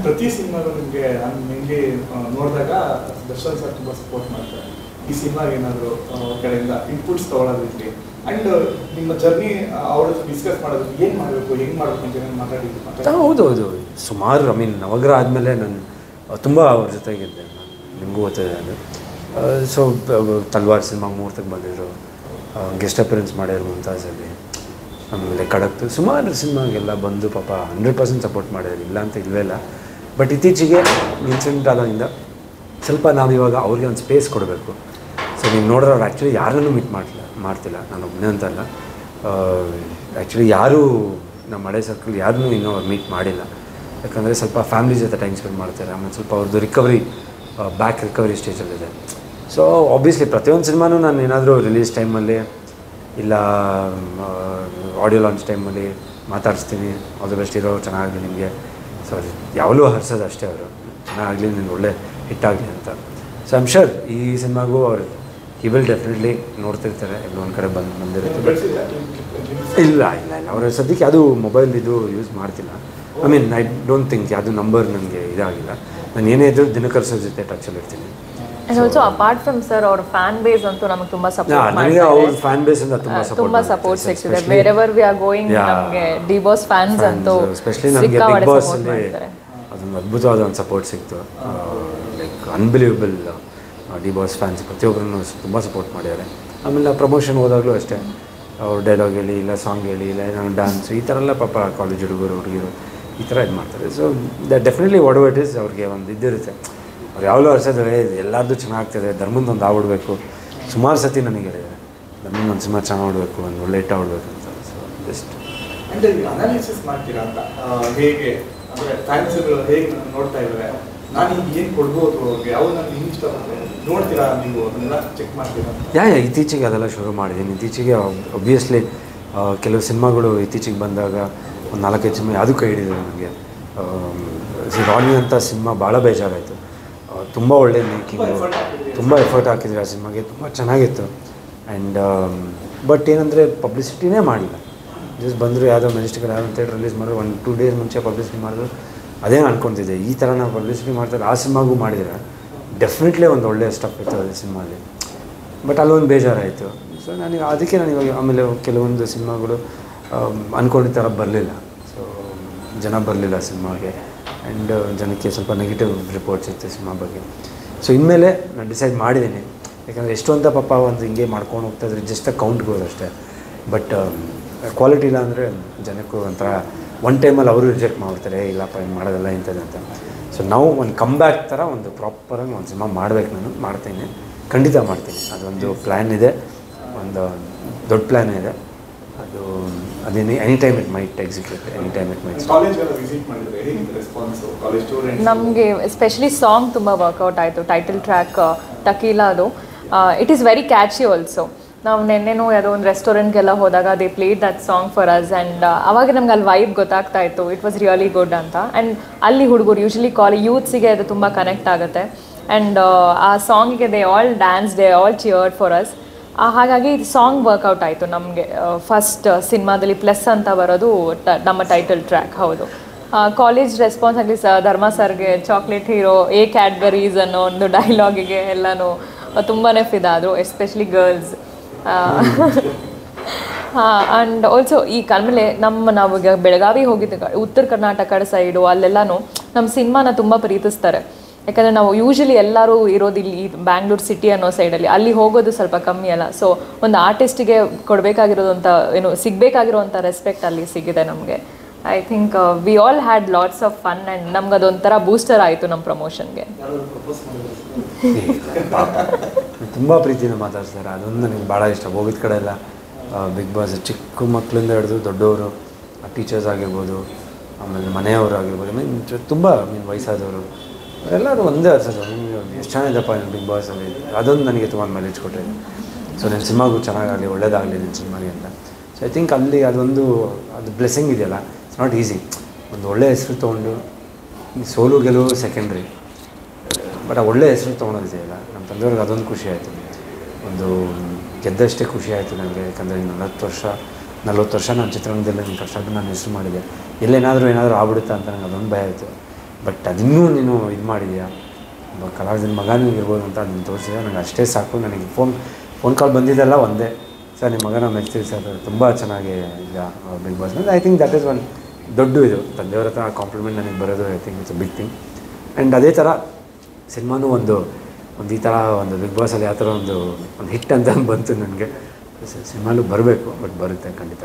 ಪ್ರತಿ ಸಿನಿಮಾಗೂ ನಿಮಗೆ ನಾನು ನಿಮಗೆ ನೋಡಿದಾಗ ದರ್ಶನ್ ಸರ್ ತುಂಬ ಸಪೋರ್ಟ್ ಮಾಡ್ತಾರೆ. ಈ ಸಿನಿಮಾಗೆ ಏನಾದರೂ ಕಡೆಯಿಂದ ಇನ್ಪುಟ್ಸ್ ತೊಗೊಳೋದಿರಲಿ ಆ್ಯಂಡ್ ನಿಮ್ಮ ಜರ್ನಿ ಅವ್ರ ಜೊತೆ ಡಿಸ್ಕಸ್ ಮಾಡೋದಕ್ಕೆ ಏನು ಮಾಡಬೇಕು ಹೆಂಗೆ ಮಾಡಬೇಕು ಅಂತ ನಾನು ಮಾತಾಡಿದ್ದು. ಹೌದು ಸುಮಾರು ನವಗ್ರಹ ಆದಮೇಲೆ ನಾನು ತುಂಬ ಅವ್ರ ಜೊತೆಗಿದ್ದೆ. ನಿಮಗೂ ಗೊತ್ತಿದೆ ಅದು. ಸೊ ತಲ್ವಾರ್ ಸಿನಿಮಾ ಮುಹೂರ್ತಕ್ಕೆ ಬಂದಿದ್ರು, ಗೆಸ್ಟ್ ಅಪಿಯರೆನ್ಸ್ ಮಾಡಿದ್ರು ಮುಂತಾಜಲ್ಲಿ, ಆಮೇಲೆ ಕಡಕ್ತು, ಸುಮಾರು ಸಿನಿಮಾಗೆಲ್ಲ ಬಂದು ಪಾಪ 100% ಸಪೋರ್ಟ್ ಮಾಡಿದ್ರು, ಇಲ್ಲ ಅಂತ ಇಲ್ಲವೇ ಇಲ್ಲ. ಬಟ್ ಇತ್ತೀಚೆಗೆ ಇನ್ಸಿಡೆಂಟ್ ಆಗೋದ್ರಿಂದ ಸ್ವಲ್ಪ ನಾವು ಇವಾಗ ಅವ್ರಿಗೆ ಒಂದು ಸ್ಪೇಸ್ ಕೊಡಬೇಕು. ಸೊ ನೀವು ನೋಡಿದ್ರೆ ಅವ್ರು ಆ್ಯಕ್ಚುಲಿ ಯಾರನ್ನೂ ಮೀಟ್ ಮಾಡ್ತಿಲ್ಲ, ನಾನು ಒಬ್ಬನೇ ಅಂತಲ್ಲ. ಆ್ಯಕ್ಚುಲಿ ಯಾರೂ ನಮ್ಮ ಹಳೆ ಸರ್ಕಲ್ ಯಾರನ್ನೂ ಇನ್ನೂ ಅವ್ರು ಮೀಟ್ ಮಾಡಿಲ್ಲ. ಯಾಕಂದರೆ ಸ್ವಲ್ಪ ಫ್ಯಾಮಿಲಿ ಜೊತೆ ಟೈಮ್ ಸ್ಪೆಂಡ್ ಮಾಡ್ತಾರೆ. ಆಮೇಲೆ ಸ್ವಲ್ಪ ಅವ್ರದ್ದು ರಿಕವರಿ ಸ್ಟೇಜಲ್ಲಿದೆ. ಸೊ ಆಬ್ವಿಯಸ್ಲಿ ಪ್ರತಿಯೊಂದು ಸಿನಿಮಾನೂ ನಾನು ಏನಾದರೂ ರಿಲೀಸ್ ಟೈಮಲ್ಲಿ ಇಲ್ಲ ಆಡಿಯೋ ಲಾಂಚ್ ಟೈಮಲ್ಲಿ ಮಾತಾಡಿಸ್ತೀನಿ, ಅದು ಬೆಸ್ಟ್ ಇರೋ ಚೆನ್ನಾಗಲಿ ನಿಮಗೆ. ಸೊ ಯಾವಾಗಲೂ ಹರ್ಸೋದು ಅಷ್ಟೇ, ಅವರು ಚೆನ್ನಾಗಲಿ, ನಿನ್ನ ಒಳ್ಳೆ ಹಿಟ್ಟಾಗಲಿ ಅಂತ. ಸೊ ಐಮ್ ಶೋರ್ ಈ ಸಿನಿಮಾಗೂ ಅವ್ರು ಹಿ ವಿಲ್ ಡೆಫಿನೆಟ್ಲಿ ನೋಡ್ತಿರ್ತಾರೆ, ಎಲ್ಲೊಂದು ಕಡೆ ಬಂದಿರುತ್ತೆ. ಇಲ್ಲ ಅವರ ಸದ್ಯಕ್ಕೆ ಅದು ಮೊಬೈಲ್ ಇದು ಯೂಸ್ ಮಾಡ್ತಿಲ್ಲ. ಐ ಡೋಂಟ್ ಥಿಂಕ್ ಯಾವುದು ನಂಬರ್ ನನಗೆ ಇದಾಗಿಲ್ಲ. ನಾನು ಏನೇ ಇದ್ದರೂ ದಿನಕರ್ ಸರ್ ಜೊತೆ ಟಚಲ್ಲಿ ಇರ್ತೀನಿ. And also apart from sir, our fan base ಅಂತೂ ನಮಗೆ ತುಂಬಾ ಸಪೋರ್ಟ್ ಮಾಡ್ತಾರೆ. ನನಗೆ ಅವ್ರ ಫ್ಯಾನ್ ಬೇಸ್ ಇಂದ ತುಂಬಾ ಸಪೋರ್ಟ್ ಸಿಗ್ತಿದೆ. wherever we are going, ನಮಗೆ ಡಿ ಬಾಸ್ ಫ್ಯಾನ್ಸ್ ಅಂತೂ ಸ್ಪೆಷಲಿ ನನಗೆ ಬಿಗ್ ಬಾಸ್ ಅಲ್ಲಿ ಅದೊಂದು ಅದ್ಭುತವಾದ ಒಂದು ಸಪೋರ್ಟ್ ಸಿಕ್ತು. Like unbelievable. D Boss fans ಪ್ರತಿಯೊಬ್ಬರನ್ನು ತುಂಬ ಸಪೋರ್ಟ್ ಮಾಡಿದ್ದಾರೆ. ಆಮೇಲೆ ಪ್ರಮೋಷನ್ ಹೋದಾಗಲೂ ಅಷ್ಟೇ, ಅವ್ರು ಡೈಲಾಗ್ ಹೇಳಿ, ಇಲ್ಲ ಸಾಂಗ್ ಹೇಳಿ, ಇಲ್ಲ ನಾನು ಡ್ಯಾನ್ಸ್, ಈ ಥರ ಎಲ್ಲ ಪಾಪ ಕಾಲೇಜ್ ಹುಡುಗರು ಈ ಥರ ಇದು ಮಾಡ್ತಾರೆ. So that definitely what ever it is ಅವ್ರಿಗೆ ಒಂದು ಇದ್ದಿರುತ್ತೆ. ಅವ್ರು ಯಾವಾಗಲೂ ಅರ್ಸಿದ್ರೆ ಎಲ್ಲರದ್ದು ಚೆನ್ನಾಗ್ತದೆ, ಧರ್ಮಂದೊಂದು ಆಗ್ಬಿಡ್ಬೇಕು. ಸುಮಾರು ಸತಿ ನನಗೆ ಹೇಳಿದ್ದಾರೆ, ಧರ್ಮಂದೊಂದು ಸಿನಿಮಾ ಚೆನ್ನಾಗಿ ನೋಡಬೇಕು, ಒಂದು ಒಳ್ಳೆ ಇಟ್ಟ ಆಡ್ಬೇಕು ಅಂತ. ಸೊ ಜಸ್ಟ್ ಅಂದರೆ ಅನಾಲಿಸಿಸ್ ಮಾಡ್ತೀರಾ ಅಂತ, ಹೇಗೆ ಅಂದರೆ ಫ್ಯಾನ್ಸ್ಗಳು ಹೇಗೆ ನೋಡ್ತಾ ಇದ್ದಾರೆ, ನಾನು ಈಗ ಏನು ಕೊಡ್ಬೋದು ಅವ್ರಿಗೆ, ಅವ್ರು ನನಗೆ ಹಿಂಗೆ ಇಷ್ಟಪಡ್ತಾರೆ ನೋಡ್ತೀರಾ, ನೀವು ಅದನ್ನೆಲ್ಲ ಚೆಕ್ ಮಾಡ್ತೀರಾ? ಇತ್ತೀಚೆಗೆ ಅದೆಲ್ಲ ಶುರು ಮಾಡಿದ್ದೀನಿ. ಇತ್ತೀಚೆಗೆ ಒಬ್ವಿಯಸ್ಲಿ ಕೆಲವು ಸಿನಿಮಾಗಳು ಇತ್ತೀಚೆಗೆ ಬಂದಾಗ ಒಂದು 4-5 ಸಿನಿಮಾ ಯಾವುದೂ ಕೈ ಹಿಡಿದಿದೆ ನನಗೆ. ರಾಣಿ ಅಂತ ಸಿನಿಮಾ ಭಾಳ ಬೇಜಾರಾಯಿತು. ತುಂಬ ಒಳ್ಳೆ ಮೇಕಿಂಗು, ತುಂಬ ಎಫರ್ಟ್ ಹಾಕಿದ್ರು ಆ ಸಿನಿಮಾಗೆ, ತುಂಬ ಚೆನ್ನಾಗಿತ್ತು. ಆ್ಯಂಡ್ ಬಟ್ ಏನಂದರೆ ಪಬ್ಲಿಸಿಟಿನೇ ಮಾಡಲಿಲ್ಲ. ಜಸ್ಟ್ ಬಂದರು, ಯಾವುದೋ ಮೆಜೆಸ್ಟಿಕಲ್ ಯಾವುದೋ ಥಿಯೇಟರ್ ರಿಲೀಸ್ ಮಾಡಿದ್ರು, 1-2 ಡೇಸ್ ಮುಂಚೆ ಪಬ್ಲಿಸಿಟಿ ಮಾಡಿದ್ರು. ಅದೇ ಅನ್ಕೊತಿದ್ದೆ, ಈ ಥರ ನಾವು ಪಬ್ಲಿಸಿಟಿ ಮಾಡ್ತಾರೆ ಆ ಸಿನಿಮಾಗೂ ಮಾಡಿದರೆ ಡೆಫಿನೆಟ್ಲಿ ಒಂದು ಒಳ್ಳೆಯ ಸ್ಟಫ್ ಇತ್ತು ಅದು ಸಿನಿಮಾಲಿ. ಬಟ್ ಅಲ್ಲೊಂದು ಬೇಜಾರಾಯಿತು. ಸೊ ಅದಕ್ಕೆ ಇವಾಗ ಆಮೇಲೆ ಕೆಲವೊಂದು ಸಿನಿಮಾಗಳು ಅಂದ್ಕೊಂಡಿದ್ದ ಥರ ಬರಲಿಲ್ಲ. ಸೊ ಜನ ಬರಲಿಲ್ಲ ಸಿನಿಮಾಗೆ, ಆ್ಯಂಡ್ ಜನಕ್ಕೆ ಸ್ವಲ್ಪ ನೆಗೆಟಿವ್ ರಿಪೋರ್ಟ್ಸ್ ಇತ್ತು ಸಿನಿಮಾ ಬಗ್ಗೆ. ಸೊ ಇನ್ಮೇಲೆ ನಾನು ಡಿಸೈಡ್ ಮಾಡಿದ್ದೀನಿ, ಯಾಕಂದರೆ ಎಷ್ಟು ಅಂತ ಪಾಪ ಒಂದು ಹಿಂಗೆ ಮಾಡ್ಕೊಂಡು ಹೋಗ್ತಾಯಿದ್ರೆ ಜಸ್ಟ್ ಕೌಂಟ್ಗೋದು ಅಷ್ಟೇ. ಬಟ್ ಕ್ವಾಲಿಟಿ ಇಲ್ಲ ಅಂದರೆ ಜನಕ್ಕೂ ಒಂಥರ ಒನ್ ಟೈಮಲ್ಲಿ ಅವರು ರಿಜೆಕ್ಟ್ ಮಾಡ್ತಾರೆ, ಇಲ್ಲಪ್ಪ ಹಿಂಗೆ ಮಾಡೋದಲ್ಲ ಇಂಥದ್ದು ಅಂತ. ಸೊ ನಾವು ಒಂದು ಕಮ್ ಬ್ಯಾಕ್ ಥರ ಒಂದು ಪ್ರಾಪರಾಗಿ ಒಂದು ಸಿನಿಮಾ ಮಾಡಬೇಕು, ನಾನು ಮಾಡ್ತೀನಿ, ಖಂಡಿತ ಮಾಡ್ತೀನಿ. ಅದೊಂದು ಪ್ಲ್ಯಾನ್ ಇದೆ, ಒಂದು ದೊಡ್ಡ ಪ್ಲ್ಯಾನ್ ಇದೆ. ಅದೇನು any time it might execute, any time it might. ನಮಗೆ ಎಸ್ಪೆಷಲಿ ಸಾಂಗ್ ತುಂಬ ವರ್ಕೌಟ್ ಆಯಿತು. ಟೈಟಲ್ ಟ್ರ್ಯಾಕ್ ಟಕೀಲಾ, ಅದು it is very catchy also. ನಾವು ನೆನ್ನೆನೂ ಯಾವುದೋ ಒಂದು ರೆಸ್ಟೋರೆಂಟ್ಗೆಲ್ಲ ಹೋದಾಗ they played that song for us, and ಅವಾಗ ನಮ್ಗೆ ಅಲ್ಲಿ ವೈಬ್ ಗೊತ್ತಾಗ್ತಾ ಇತ್ತು, ಇಟ್ ವಾಸ್ ರಿಯಲಿ ಗುಡ್ ಅಂತ. ಆ್ಯಂಡ್ ಅಲ್ಲಿ ಹುಡುಗರು ಯೂಶ್ವಲಿ ಯೂತ್ಸಿಗೆ ಅದು ತುಂಬ ಕನೆಕ್ಟ್ ಆಗುತ್ತೆ. ಆ್ಯಂಡ್ ಆ ಸಾಂಗಿಗೆ they all dance, they all cheered for us. ಹಾಗಾಗಿ ಸಾಂಗ್ ವರ್ಕೌಟ್ ಆಯಿತು ನಮಗೆ. ಫಸ್ಟ್ ಸಿನಿಮಾದಲ್ಲಿ ಪ್ಲಸ್ ಅಂತ ಬರೋದು ನಮ್ಮ ಟೈಟಲ್ ಟ್ರ್ಯಾಕ್. ಹೌದು, ಕಾಲೇಜ್ ರೆಸ್ಪಾನ್ಸ್ ಆಗಲಿ ಧರ್ಮ ಸರ್ಗೆ ಚಾಕ್ಲೇಟ್ ಹೀರೋ ಎ ಕ್ಯಾಡ್ಬರೀಸ್ ಅನ್ನೋ ಒಂದು ಡೈಲಾಗಿಗೆ ಎಲ್ಲನೂ ತುಂಬಾ ಫಿದಾದರು, ಎಸ್ಪೆಷಲಿ ಗರ್ಲ್ಸ್. ಆ್ಯಂಡ್ ಆಲ್ಸೋ ಆಮೇಲೆ ನಾವು ಈಗ ಬೆಳಗಾವಿ ಹೋಗಿದ್ದ ಉತ್ತರ ಕರ್ನಾಟಕ ಸೈಡು ಅಲ್ಲೆಲ್ಲನೂ ನಮ್ಮ ಸಿನಿಮಾನ ತುಂಬ ಪ್ರೀತಿಸ್ತಾರೆ. ಯಾಕಂದರೆ ನಾವು ಯೂಶ್ವಲಿ ಎಲ್ಲರೂ ಇರೋದು ಇಲ್ಲಿ ಬ್ಯಾಂಗ್ಳೂರು ಸಿಟಿ ಅನ್ನೋ ಸೈಡಲ್ಲಿ, ಅಲ್ಲಿ ಹೋಗೋದು ಸ್ವಲ್ಪ ಕಮ್ಮಿ ಅಲ್ಲ. ಸೊ ಒಂದು ಆರ್ಟಿಸ್ಟಿಗೆ ಕೊಡಬೇಕಾಗಿರೋದಂಥ ಸಿಗಬೇಕಾಗಿರೋವಂಥ ರೆಸ್ಪೆಕ್ಟ್ ಅಲ್ಲಿ ಸಿಗಿದೆ ನಮಗೆ. I think we all had lots of fun, and ನಮ್ಗೆ ಅದೊಂಥರ ಬೂಸ್ಟರ್ ಆಯಿತು ನಮ್ಮ ಪ್ರಮೋಷನ್ಗೆ. ತುಂಬ ಪ್ರೀತಿಯಿಂದ ಮಾತಾಡ್ತಾರೆ, ಅದೊಂದು ನನಗೆ ಭಾಳ ಇಷ್ಟ. ಹೋಗಿದ ಕಡೆ ಎಲ್ಲ ಬಿಗ್ ಬಾಸ್ ಚಿಕ್ಕ ಮಕ್ಕಳಿಂದ ಹಿಡಿದು ದೊಡ್ಡವರು, ಟೀಚರ್ಸ್ ಆಗಿರ್ಬೋದು, ಆಮೇಲೆ ಮನೆಯವರು ಆಗಿರ್ಬೋದು, ತುಂಬ ವಯಸ್ಸಾದವರು ಎಲ್ಲರೂ ಒಂದೇ ಅನ್ಸೋದು, ಎಷ್ಟು ಚೆನ್ನಾಗಿದ್ದಪ್ಪ ನೀನು ಬಿಗ್ ಬಾಸಲ್ಲಿ. ಅದೊಂದು ನನಗೆ ತುಂಬ ಮೈಲೇಜ್ ಕೊಟ್ಟಿದೆ. ಸೊ ನನ್ನ ಸಿನಿಮಾಗೂ ಚೆನ್ನಾಗಾಗಲಿ, ಒಳ್ಳೇದಾಗಲಿ ನಿನ್ನ ಸಿನಿಮಾಗೆ ಅಂತ. ಸೊ ಐ ಥಿಂಕ್ ಅಲ್ಲಿ ಅದು ಬ್ಲೆಸ್ಸಿಂಗ್ ಇದೆಯಲ್ಲ, ಇಟ್ಸ್ ನಾಟ್ ಈಸಿ. ಒಂದು ಒಳ್ಳೆ ಹೆಸರು ತೊಗೊಂಡು ಸೋಲು ಗೆಲುವು ಸೆಕೆಂಡ್ರಿ, ಬಟ್ ಆ ಒಳ್ಳೆ ಹೆಸರು ತೊಗೊಳೋದಿದೆಯಲ್ಲ, ನಮ್ಮ ತಂದೆಯವ್ರಿಗೆ ಅದೊಂದು ಖುಷಿ ಆಯಿತು. ಒಂದು ಗೆದ್ದಷ್ಟೇ ಖುಷಿ ಆಯಿತು ನನಗೆ. ಯಾಕಂದರೆ 40 ವರ್ಷ ನಾನು ಚಿತ್ರರಂಗದಲ್ಲಿ ನನ್ನ ಕಷ್ಟಪಟ್ಟು ನಾನು ಹೆಸರು ಮಾಡಿದೆ, ಏನಾದರೂ ಆಗ್ಬಿಡುತ್ತಾ ಅಂತ ನನಗೆ ಅದೊಂದು ಭಯ ಆಯಿತು. ಬಟ್ ಅದಿನ್ನೂ ನೀನು ಇದು ಮಾಡಿದೆಯಾ, ಒಬ್ಬ ಕಲಾವಿದನ ಮಗನೂ ಇರ್ಬೋದು ಅಂತ ಅದನ್ನು ತೋರಿಸಿದೆ. ನನಗೆ ಅಷ್ಟೇ ಸಾಕು. ನನಗೆ ಫೋನ್ ಕಾಲ್ ಬಂದಿದ್ದೆಲ್ಲ ಒಂದೇ, ಸರ್ ನಿಮ್ಮ ಮಗನ ಮೆಚ್ತೀವಿ ಸರ್, ತುಂಬ ಚೆನ್ನಾಗಿ ಈಗ ಬಿಗ್ ಬಾಸ್ ಮೇಲೆ. I think that is one ದೊಡ್ಡ ಇದು ತಂದೆಯವ್ರ ಹತ್ರ ಕಾಂಪ್ಲಿಮೆಂಟ್ ನನಗೆ ಬರೋದು. I think it's a big thing. And ಅದೇ ಥರ ಸಿನಿಮಾನೂ ಒಂದು ಈ ಥರ ಒಂದು ಬಿಗ್ ಬಾಸಲ್ಲಿ ಯಾವ ಥರ ಒಂದು ಹಿಟ್ ಅಂತ ಬಂತು ನನಗೆ. ಸಿನಿಮಾನು ಬರಬೇಕು, ಬಟ್ ಬರುತ್ತೆ ಖಂಡಿತ.